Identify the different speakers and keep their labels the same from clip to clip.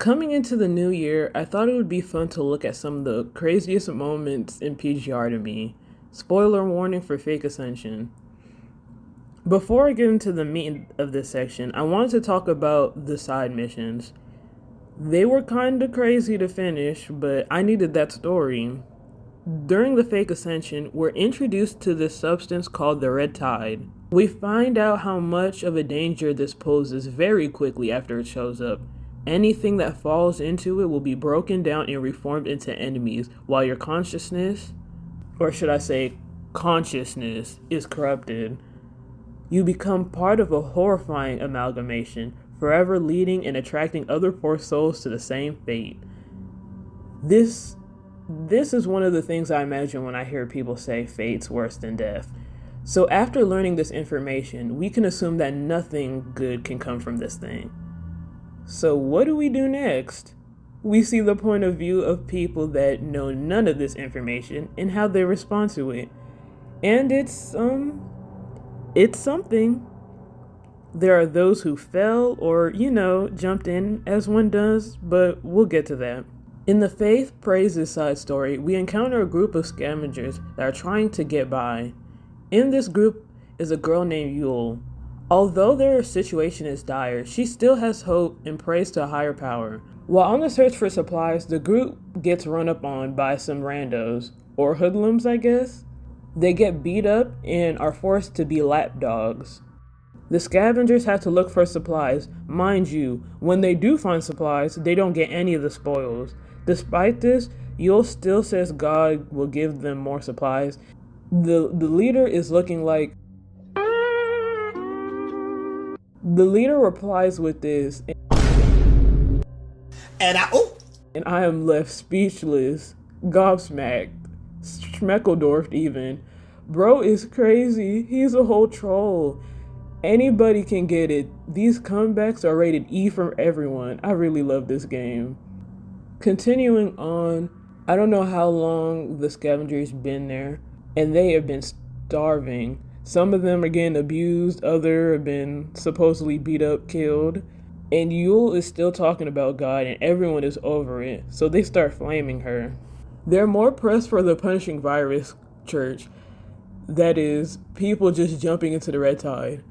Speaker 1: Coming into the new year, I thought it would be fun to look at some of the craziest moments in PGR to me. Spoiler warning for Fake Ascension. Before I get into the meat of this section, I wanted to talk about the side missions. They were kinda crazy to finish, but I needed that story. During the Fake Ascension, we're introduced to this substance called the Red Tide. We find out how much of a danger this poses very quickly after it shows up. Anything that falls into it will be broken down and reformed into enemies, while your consciousness, or should I say consciousness, is corrupted. You become part of a horrifying amalgamation, forever leading and attracting other poor souls to the same fate. This is one of the things I imagine when I hear people say fate's worse than death. So after learning this information, we can assume that nothing good can come from this thing. So what do we do next? We see the point of view of people that know none of this information and how they respond to it. And it's something. There are those who fell or, jumped in as one does, but we'll get to that. In the Faith Praises side story, we encounter a group of scavengers that are trying to get by. In this group is a girl named Shoul. Although their situation is dire, she still has hope and prays to a higher power. While on the search for supplies, the group gets run up on by some randos, or hoodlums I guess. They get beat up and are forced to be lapdogs. The scavengers have to look for supplies. Mind you, when they do find supplies, they don't get any of the spoils. Despite this, Shoul still says God will give them more supplies. The leader is looking like... The leader replies with this, and I am left speechless, gobsmacked, schmeckledorfed even. Bro is crazy, he's a whole troll. Anybody can get it. These comebacks are rated E from everyone. I really love this game. Continuing on, I don't know how long the scavengers been there, and they have been starving. Some of them are getting abused, others have been supposedly beat up, killed. And Shoul is still talking about God and everyone is over it, so they start flaming her. They're more pressed for the punishing virus church. That is, people just jumping into the red tide.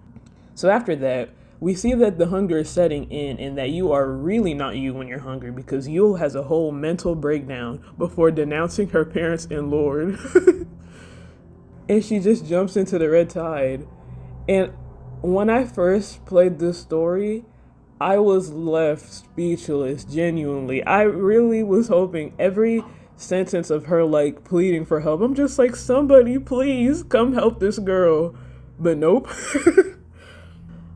Speaker 1: So after that, we see that the hunger is setting in and that you are really not you when you're hungry, because Shoul has a whole mental breakdown before denouncing her parents and Lord. And she just jumps into the red tide. And when I first played this story, I was left speechless, genuinely. I really was hoping every sentence of her pleading for help, I'm just like, somebody please come help this girl. But nope.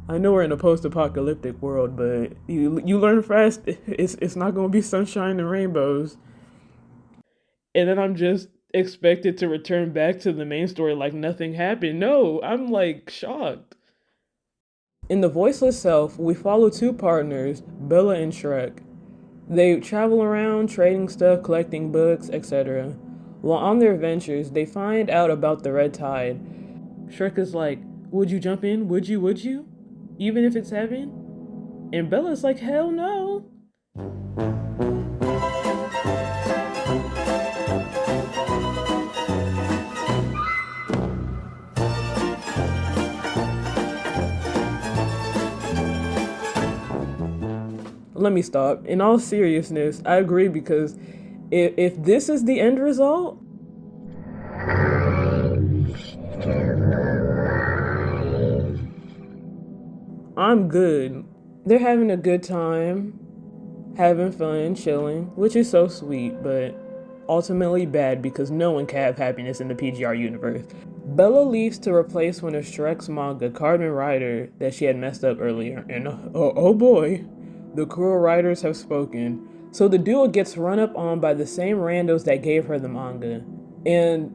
Speaker 1: I know we're in a post-apocalyptic world, but you learn fast it's not gonna be sunshine and rainbows. And then I'm just expected to return back to the main story like nothing happened. No, I'm shocked. In the Voiceless Self, we follow two partners, Bella and Shrek. They travel around trading stuff, collecting books, etc. While on their adventures, they find out about the red tide. Shrek is like, would you jump in? Would you? Even if it's heaven? And Bella's like, hell no. Let me stop. In all seriousness, I agree, because if this is the end result, I'm good. They're having a good time, having fun, chilling, which is so sweet, but ultimately bad because no one can have happiness in the PGR universe. Bella leaves to replace one of Shrek's manga, Cardman Rider, that she had messed up earlier, and oh boy, the cruel writers have spoken. So the duo gets run up on by the same randos that gave her the manga. And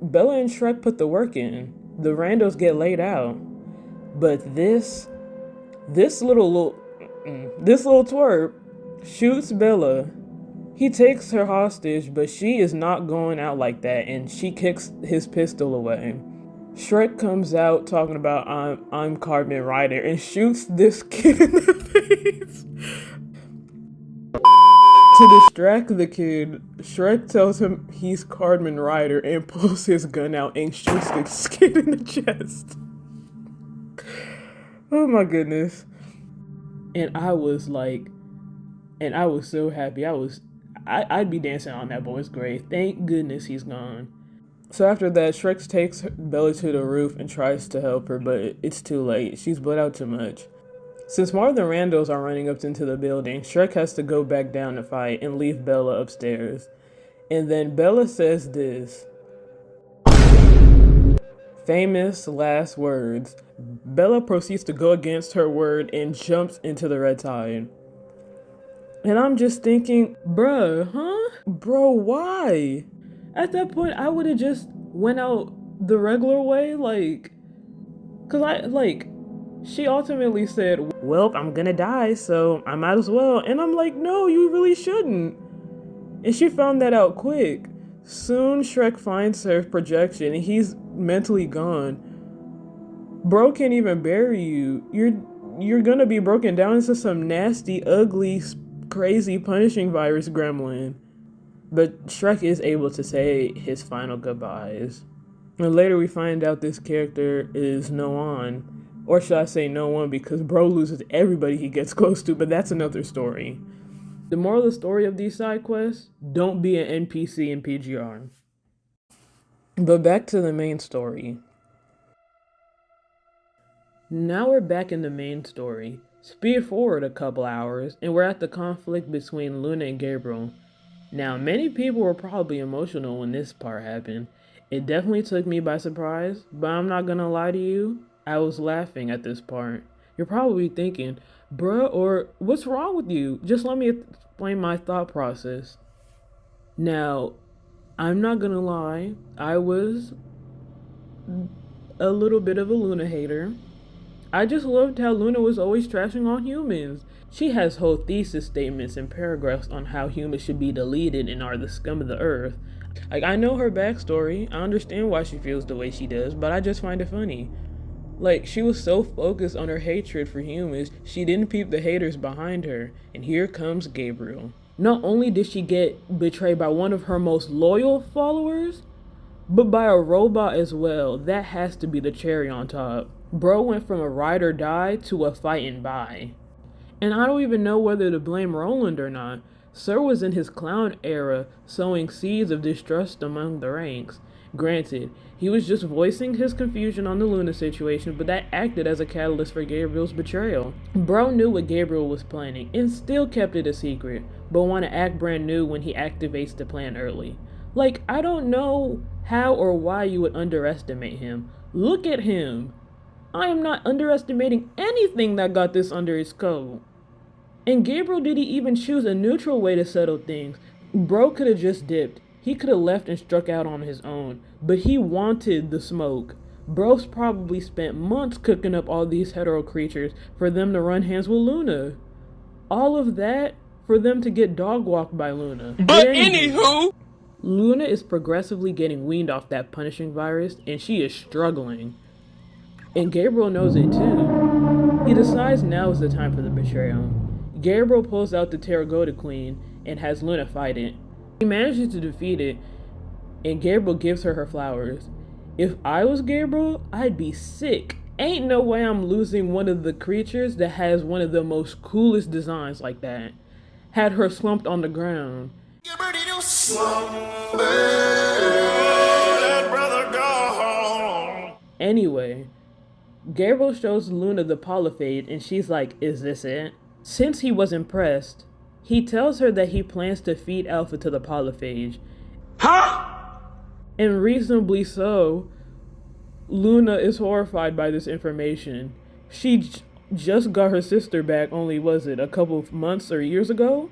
Speaker 1: Bella and Shrek put the work in. The randos get laid out. But this little twerp shoots Bella. He takes her hostage, but she is not going out like that, and she kicks his pistol away. Shrek comes out talking about I'm Cardman Rider and shoots this kid in the face. To distract the kid, Shrek tells him he's Cartman Rider and pulls his gun out and shoots the kid in the chest. Oh my goodness. And I was so happy. I'd be dancing on that boy's grave. Thank goodness he's gone. So after that, Shrek takes Bella to the roof and tries to help her, but it's too late. She's bled out too much. Since more of the randos are running up into the building, Shrek has to go back down to fight and leave Bella upstairs. And then Bella says this. Famous last words. Bella proceeds to go against her word and jumps into the red tide. And I'm just thinking, bruh, huh? Bro, why? At that point, I would have just went out the regular way, she ultimately said, well, I'm gonna die, so I might as well. And I'm like, no, you really shouldn't. And she found that out quick. Soon, Shrek finds her projection, and he's mentally gone. Bro can't even bury you. You're gonna be broken down into some nasty, ugly, crazy punishing virus gremlin. But Shrek is able to say his final goodbyes. And later we find out this character is Noan. Or should I say no one, because bro loses everybody he gets close to, but that's another story. The moral of the story of these side quests, don't be an NPC in PGR. But back to the main story. Now we're back in the main story. Speed forward a couple hours, and we're at the conflict between Luna and Gabriel. Now, many people were probably emotional when this part happened. It definitely took me by surprise, but I'm not gonna lie to you, I was laughing at this part. You're probably thinking, bruh, or what's wrong with you? Just let me explain my thought process. Now, I'm not gonna lie, I was a little bit of a Luna hater. I just loved how Luna was always trashing on humans. She has whole thesis statements and paragraphs on how humans should be deleted and are the scum of the earth. I know her backstory, I understand why she feels the way she does, but I just find it funny. She was so focused on her hatred for humans, she didn't peep the haters behind her. And here comes Gabriel. Not only did she get betrayed by one of her most loyal followers, but by a robot as well. That has to be the cherry on top. Bro went from a ride or die to a fight and buy. And I don't even know whether to blame Roland or not. Sir was in his clown era, sowing seeds of distrust among the ranks. Granted, he was just voicing his confusion on the Luna situation, but that acted as a catalyst for Gabriel's betrayal. Bro knew what Gabriel was planning, and still kept it a secret, but want to act brand new when he activates the plan early. I don't know how or why you would underestimate him. Look at him! I am not underestimating anything that got this under his coat. And Gabriel didn't even choose a neutral way to settle things. Bro could have just dipped. He could have left and struck out on his own. But he wanted the smoke. Bro's probably spent months cooking up all these hetero creatures for them to run hands with Luna. All of that for them to get dog walked by Luna.
Speaker 2: But anywho,
Speaker 1: Luna is progressively getting weaned off that punishing virus, and she is struggling. And Gabriel knows it too. He decides now is the time for the betrayal. Gabriel pulls out the Terragoda Queen and has Luna fight it. He manages to defeat it, and Gabriel gives her flowers. If I was Gabriel, I'd be sick. Ain't no way I'm losing one of the creatures that has one of the most coolest designs like that. Had her slumped on the ground. Anyway, Gabriel shows Luna the polyphage, and she's like, is this it? Since he was impressed, he tells her that he plans to feed Alpha to the polyphage.
Speaker 2: huh?
Speaker 1: And reasonably so. Luna is horrified by this information. She just got her sister back only, was it, a couple of months or years ago?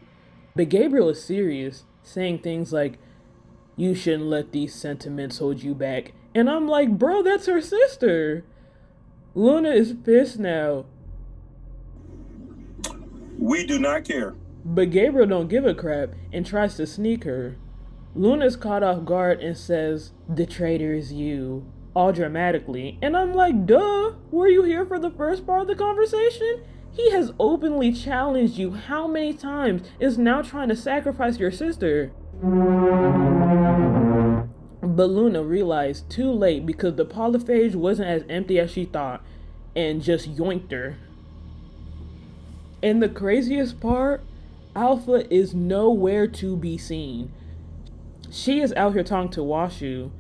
Speaker 1: But Gabriel is serious, saying things like, you shouldn't let these sentiments hold you back. And I'm like, bro, that's her sister. Luna is pissed now.
Speaker 2: We do not care.
Speaker 1: But Gabriel don't give a crap and tries to sneak her. Luna's caught off guard and says, the traitor is you, all dramatically. And I'm like, duh, were you here for the first part of the conversation? He has openly challenged you how many times, is now trying to sacrifice your sister. But Luna realized too late because the polyphage wasn't as empty as she thought and just yoinked her. And the craziest part, Alpha is nowhere to be seen. She is out here talking to Washu,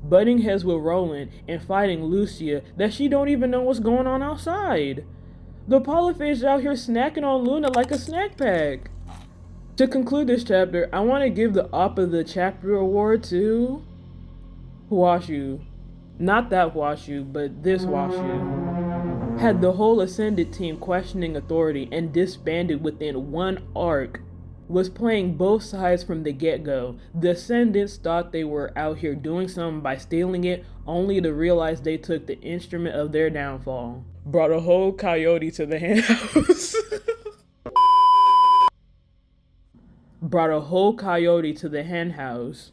Speaker 1: butting heads with Roland, and fighting Lucia that she don't even know what's going on outside. The polyphage is out here snacking on Luna like a snack pack. To conclude this chapter, I want to give the Op of the Chapter award to Washu. Not that Washu, but this Washu. Had the whole Ascended team questioning authority and disbanded within one arc. Was playing both sides from the get-go. The Ascendants thought they were out here doing something by stealing it, only to realize they took the instrument of their downfall. Brought a whole coyote to the hen house. Brought a whole coyote to the hen house.